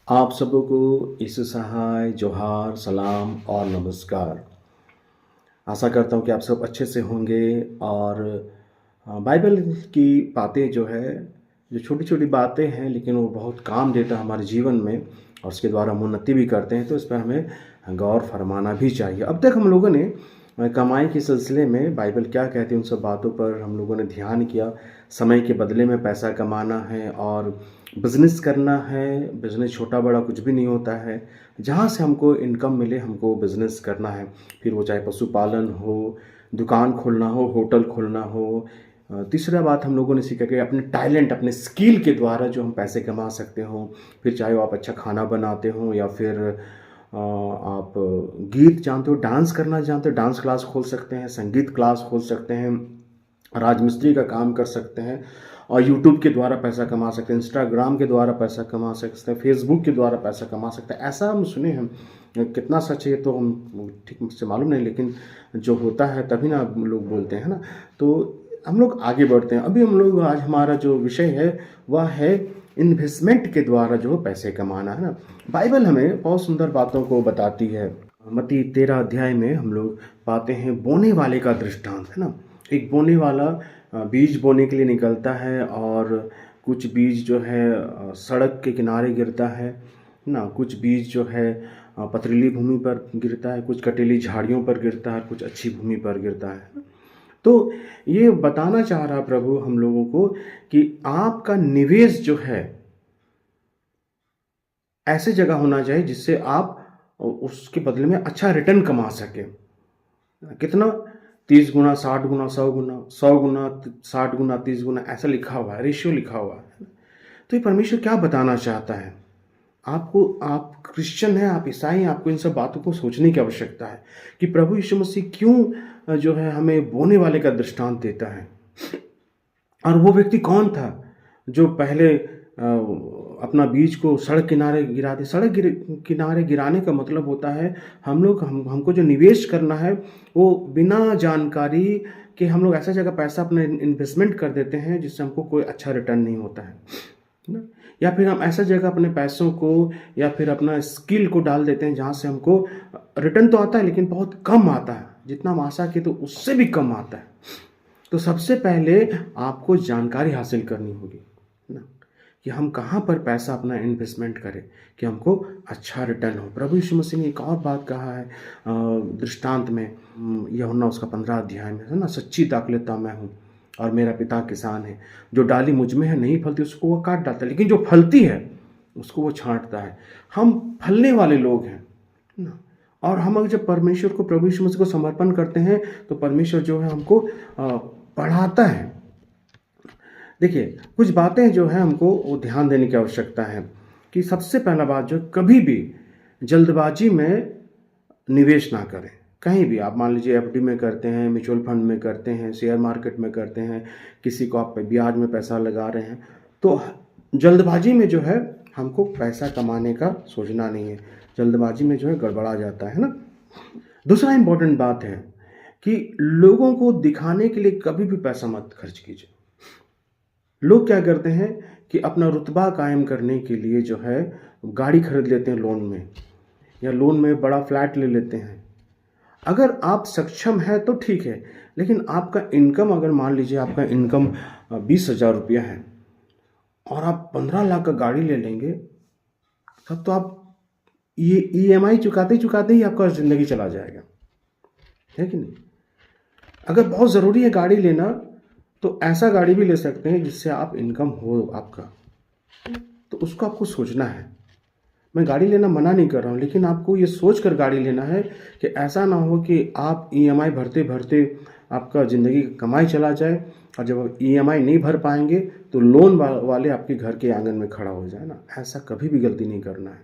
आप सबको यीशु सहाय, जोहार, सलाम और नमस्कार। आशा करता हूँ कि आप सब अच्छे से होंगे और बाइबल की बातें जो है, जो छोटी-छोटी बातें हैं लेकिन वो बहुत काम देता है हमारे जीवन में और उसके द्वारा हम उन्नति भी करते हैं, तो इस पर हमें गौर फरमाना भी चाहिए। अब तक हम लोगों ने कमाई के सिलसिले में बाइबल क्या कहती है उन सब बातों पर हम लोगों ने ध्यान किया। समय के बदले में पैसा कमाना है और बिज़नेस करना है। बिज़नेस छोटा-बड़ा कुछ भी नहीं होता है। जहाँ से हमको इनकम मिले हमको बिज़नेस करना है। फिर वो चाहे पशुपालन हो, दुकान खोलना हो, होटल खोलना हो। तीसरा बात हम लोगों ने सीखा कि अपने टैलेंट, अपने स्किल के द्वारा जो हम पैसे कमा सकते हो। फिर चाहे वो आप अच्छा खाना बनाते हो या फिर आप गीत जानते हो, डांस करना जानते हो, डांस क्लास खोल सकते हैं, संगीत क्लास खोल सकते हैं, राजमिस्त्री का काम कर सकते हैं और यूट्यूब के द्वारा पैसा कमा सकते हैं, इंस्टाग्राम के द्वारा पैसा कमा सकते हैं, फेसबुक के द्वारा पैसा कमा सकते हैं। ऐसा हम सुने हैं, कितना सच है तो हम ठीक से मालूम नहीं, लेकिन जो होता है तभी ना लोग बोलते हैं ना। तो हम लोग आगे बढ़ते हैं। अभी हम लोग आज हमारा जो विषय है वह है इन्वेस्टमेंट के द्वारा जो पैसे कमाना, है ना। बाइबल हमें बहुत सुंदर बातों को बताती है। मत्ती 13 अध्याय में हम लोग पाते हैं बोने वाले का दृष्टांत, है ना। एक बोने वाला बीज बोने के लिए निकलता है और कुछ बीज जो है सड़क के किनारे गिरता है ना। कुछ बीज जो है पथरीली भूमि पर गिरता है, कुछ कटीली झाड़ियों पर गिरता है, कुछ अच्छी भूमि पर गिरता है। तो ये बताना चाह रहा प्रभु हम लोगों को कि आपका निवेश जो है ऐसे जगह होना चाहिए जिससे आप उसके बदले में अच्छा रिटर्न कमा सके। कितना? 30 गुना, 60 गुना, 100 गुना, 100 गुना, 60 गुना, 30 गुना, ऐसा लिखा हुआ है, रेशियो लिखा हुआ है। तो ये परमेश्वर क्या बताना चाहता है आपको? आप क्रिश्चियन हैं, आप ईसाई हैं, आपको इन सब बातों को सोचने की आवश्यकता है कि प्रभु यीशु मसीह क्यों जो है हमें बोने वाले का दृष्टांत देता है। और वो व्यक्ति कौन था जो पहले अपना बीज को सड़क किनारे गिरा दे। किनारे गिराने का मतलब होता है हमको जो निवेश करना है वो बिना जानकारी के हम लोग ऐसा जगह पैसा अपना इन्वेस्टमेंट कर देते हैं जिससे हमको कोई अच्छा रिटर्न नहीं होता है ना। या फिर हम ऐसा जगह अपने पैसों को या फिर अपना स्किल को डाल देते हैं जहाँ से हमको रिटर्न तो आता है लेकिन बहुत कम आता है, जितना हम आशा किए तो उससे भी कम आता है। तो सबसे पहले आपको जानकारी हासिल करनी होगी ना कि हम कहाँ पर पैसा अपना इन्वेस्टमेंट करें कि हमको अच्छा रिटर्न हो। प्रभु यीशु मसीह ने एक और बात कहा है दृष्टांत में, यूहन्ना उसका 15 अध्याय में, है ना। सच्ची दाखलता मैं हूँ और मेरा पिता किसान है। जो डाली मुझ में है नहीं फलती उसको वो काट डालता है, लेकिन जो फलती है उसको वो छांटता है। हम फलने वाले लोग हैं ना। और हम अगर जब परमेश्वर को, प्रभु यीशु मसीह को समर्पण करते हैं तो परमेश्वर जो है हमको बढ़ाता है। देखिए, कुछ बातें जो है हमको वो ध्यान देने की आवश्यकता है कि सबसे पहला बात जो कभी भी जल्दबाजी में निवेश ना करें। कहीं भी आप मान लीजिए एफडी में करते हैं, म्यूचुअल फंड में करते हैं, शेयर मार्केट में करते हैं, किसी को आप ब्याज में पैसा लगा रहे हैं, तो जल्दबाजी में जो है हमको पैसा कमाने का सोचना नहीं है। जल्दबाजी में जो है गड़बड़ा जाता है ना। दूसरा इंपॉर्टेंट बात है कि लोगों को दिखाने के लिए कभी भी पैसा मत खर्च कीजिए। लोग क्या करते हैं कि अपना रुतबा कायम करने के लिए जो है गाड़ी खरीद लेते हैं लोन में, या लोन में बड़ा फ्लैट ले लेते हैं। अगर आप सक्षम हैं तो ठीक है, लेकिन आपका इनकम, अगर मान लीजिए आपका इनकम 20,000 रुपया है और आप 15 लाख का गाड़ी ले लेंगे, तब तो आप ये ईएमआई चुकाते चुकाते ही आपका ज़िंदगी चला जाएगा, है कि नहीं। अगर बहुत ज़रूरी है गाड़ी लेना तो ऐसा गाड़ी भी ले सकते हैं जिससे आप इनकम हो आपका, तो उसको आपको सोचना है। मैं गाड़ी लेना मना नहीं कर रहा हूँ, लेकिन आपको ये सोच कर गाड़ी लेना है कि ऐसा ना हो कि आप ईएमआई भरते भरते आपका ज़िंदगी की कमाई चला जाए और जब आप ईएमआई नहीं भर पाएंगे तो लोन वाले आपके घर के आंगन में खड़ा हो जाए ना। ऐसा कभी भी गलती नहीं करना है।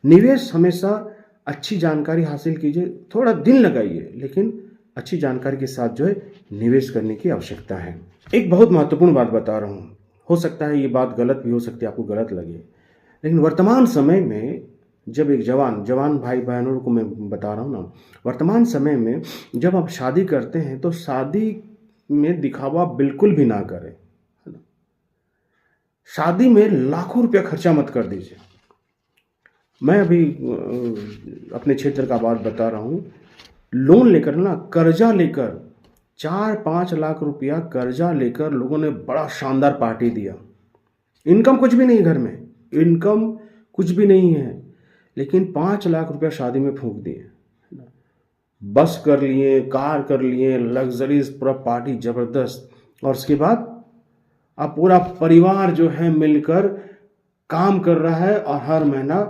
निवेश हमेशा अच्छी जानकारी हासिल कीजिए, थोड़ा दिन लगाइए, लेकिन अच्छी जानकारी के साथ जो है निवेश करने की आवश्यकता है। एक बहुत महत्वपूर्ण बात बता रहा हूँ, हो सकता है ये बात गलत भी हो सकती है, आपको गलत लगे, लेकिन वर्तमान समय में जब एक जवान भाई बहनों को मैं बता रहा हूँ ना, वर्तमान समय में जब आप शादी करते हैं तो शादी में दिखावा बिल्कुल भी ना करें, है ना। शादी में लाखों रुपया खर्चा मत कर दीजिए। मैं अभी अपने क्षेत्र का बात बता रहा हूँ। लोन लेकर ना, कर्जा लेकर 4-5 लाख रुपया कर्जा लेकर लोगों ने बड़ा शानदार पार्टी दिया। इनकम कुछ भी नहीं घर में, इनकम कुछ भी नहीं है, लेकिन 5 लाख रुपया शादी में फूंक दिए। बस कर लिए, कार कर लिए, लग्जरीज, पूरा पार्टी जबरदस्त। और उसके बाद अब पूरा परिवार जो है मिलकर काम कर रहा है और हर महीना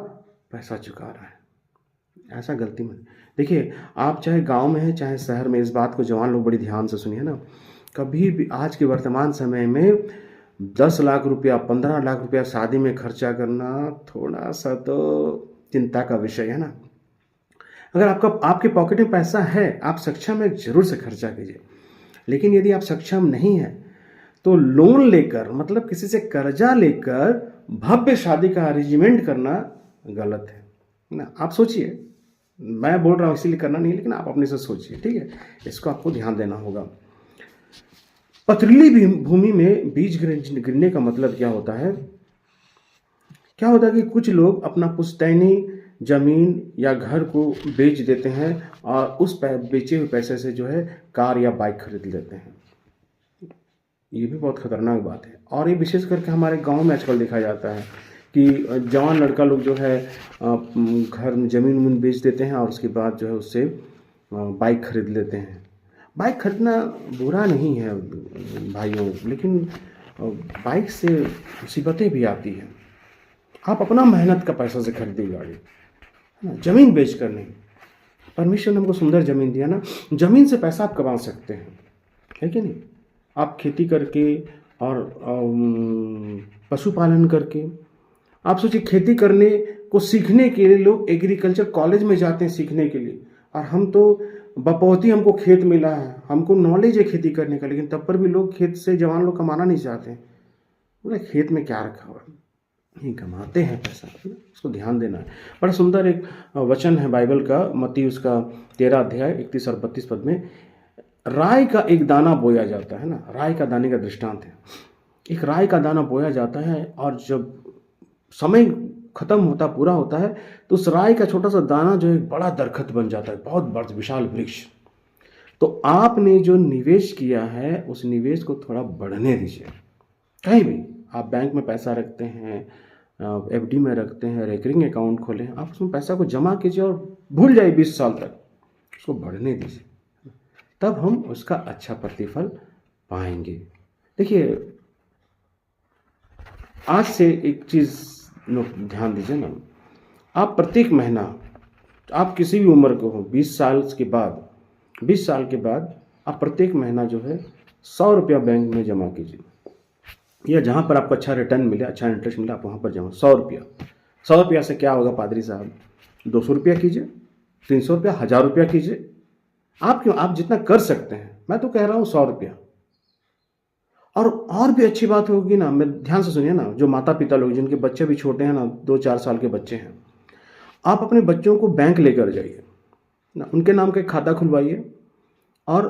पैसा चुका रहा है। ऐसा गलती मत देखिए। आप चाहे गांव में हैं चाहे शहर में, इस बात को जवान लोग बड़ी ध्यान से सुनिए ना। कभी भी आज के वर्तमान समय में 10 लाख रुपया, 15 लाख रुपया शादी में खर्चा करना थोड़ा सा तो चिंता का विषय है ना। अगर आपके पॉकेट में पैसा है, आप सक्षम है, जरूर से खर्चा कीजिए। लेकिन यदि आप सक्षम नहीं है तो लोन लेकर, मतलब किसी से कर्जा लेकर भव्य शादी का अरेंजमेंट करना गलत है ना। आप सोचिए, मैं बोल रहा हूँ इसीलिए करना नहीं, लेकिन आप अपने से सोचिए, ठीक है। इसको आपको ध्यान देना होगा। पथरीली भूमि में बीज गिरने का मतलब क्या होता है? क्या होता है कि कुछ लोग अपना पुश्तैनी जमीन या घर को बेच देते हैं और उस बेचे हुए पैसे से जो है कार या बाइक खरीद लेते हैं। ये भी बहुत खतरनाक बात है। और ये विशेष करके हमारे गांव में आजकल देखा जाता है कि जवान लड़का लोग जो है घर में ज़मीन बेच देते हैं और उसके बाद जो है उससे बाइक खरीद लेते हैं। बाइक खरीदना बुरा नहीं है भाइयों, लेकिन बाइक से मुसीबतें भी आती हैं। आप अपना मेहनत का पैसा से खरीदिए गाड़ी, है ना, ज़मीन बेच कर नहीं। परमेश्वर ने हमको सुंदर ज़मीन दिया ना, ज़मीन से पैसा आप कमा सकते हैं, है कि नहीं। आप खेती करके और पशुपालन करके, आप सोचिए खेती करने को सीखने के लिए लोग एग्रीकल्चर कॉलेज में जाते हैं सीखने के लिए। और हम तो बपौती हमको खेत मिला है, हमको नॉलेज है खेती करने का, लेकिन तब पर भी लोग खेत से जवान लोग कमाना नहीं चाहते। बोले खेत में क्या रखा हुआ, नहीं कमाते हैं पैसा, उसको ध्यान देना है। बड़ा सुंदर एक वचन है बाइबल का, मत्ती उसका 13 अध्याय 31 और 32 पद में, राई का एक दाना बोया जाता है ना। राई का दाने का दृष्टांत है। एक राई का दाना बोया जाता है और जब समय खत्म होता, पूरा होता है, तो उस राई का छोटा सा दाना जो है बड़ा दरखत बन जाता है, बहुत बड़ा विशाल वृक्ष। तो आपने जो निवेश किया है उस निवेश को थोड़ा बढ़ने दीजिए। कहीं भी आप बैंक में पैसा रखते हैं, एफडी में रखते हैं, रेकरिंग अकाउंट खोलें, आप उसमें पैसा को जमा कीजिए और भूल जाइए 20 साल तक, उसको बढ़ने दीजिए, तब हम उसका अच्छा प्रतिफल पाएंगे। देखिए, आज से एक चीज़ ध्यान दीजिए ना, आप प्रत्येक महीना, आप किसी भी उम्र को हो, 20 साल के बाद आप प्रत्येक महीना जो है 100 रुपया बैंक में जमा कीजिए, या जहाँ पर आपको अच्छा रिटर्न मिले, अच्छा इंटरेस्ट मिले, आप वहाँ पर जमा। 100 रुपया से क्या होगा पादरी साहब? 200 रुपया कीजिए, 300 रुपया, 1000 रुपया कीजिए। आप जितना कर सकते हैं। मैं तो कह रहा हूँ 100 रुपया। और भी अच्छी बात होगी ना, मैं ध्यान से सुनिए ना, जो माता पिता लोग जिनके बच्चे भी छोटे हैं ना, 2-4 साल के बच्चे हैं, आप अपने बच्चों को बैंक लेकर जाइए ना, उनके नाम का खाता खुलवाइए और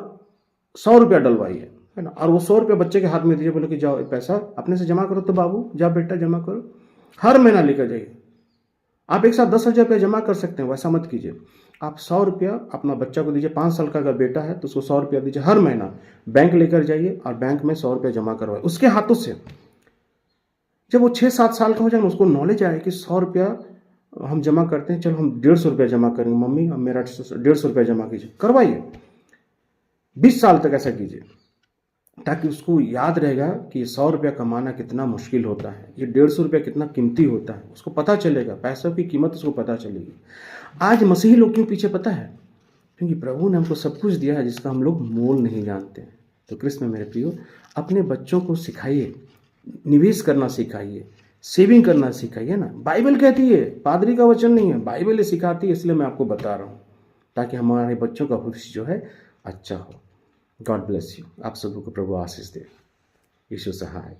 100 रुपया डलवाइए, है ना, और वो 100 रुपया बच्चे के हाथ में दीजिए, बोले कि जाओ पैसा अपने से जमा करो। तो बाबू जाओ बेटा जमा करो, हर महीना लेकर जाइए। आप एक साथ 10,000 रुपया जमा कर सकते हैं, वैसा मत कीजिए। आप 100 रुपया अपना बच्चा को दीजिए। 5 साल का अगर बेटा है तो उसको 100 रुपया दीजिए, हर महीना बैंक लेकर जाइए और बैंक में 100 रुपया जमा करवाए उसके हाथों से। जब वो 6-7 साल का हो जाए, उसको नॉलेज आए कि 100 रुपया हम जमा करते हैं, चलो हम 150 रुपया जमा करेंगे, मम्मी अब मेरा 150 रुपया जमा कीजिए, करवाइए। 20 साल तक ऐसा कीजिए, ताकि उसको याद रहेगा कि 100 रुपया कमाना कितना मुश्किल होता है, ये 150 रुपया कितना कीमती होता है। उसको पता चलेगा, पैसों की कीमत उसको पता चलेगी। आज मसीही लोग क्यों पीछे, पता है? क्योंकि प्रभु ने हमको सब कुछ दिया है जिसका हम लोग मोल नहीं जानते। तो कृष्ण में मेरे प्रियो, अपने बच्चों को सिखाइए, निवेश करना सिखाइए, सेविंग करना सिखाइए ना। बाइबल कहती है, पादरी का वचन नहीं है, बाइबल ये सिखाती है, इसलिए मैं आपको बता रहा हूँ, ताकि हमारे बच्चों का भविष्य जो है अच्छा हो। God bless you. आप सबको प्रभु आशीष दे। यीशु सहाय।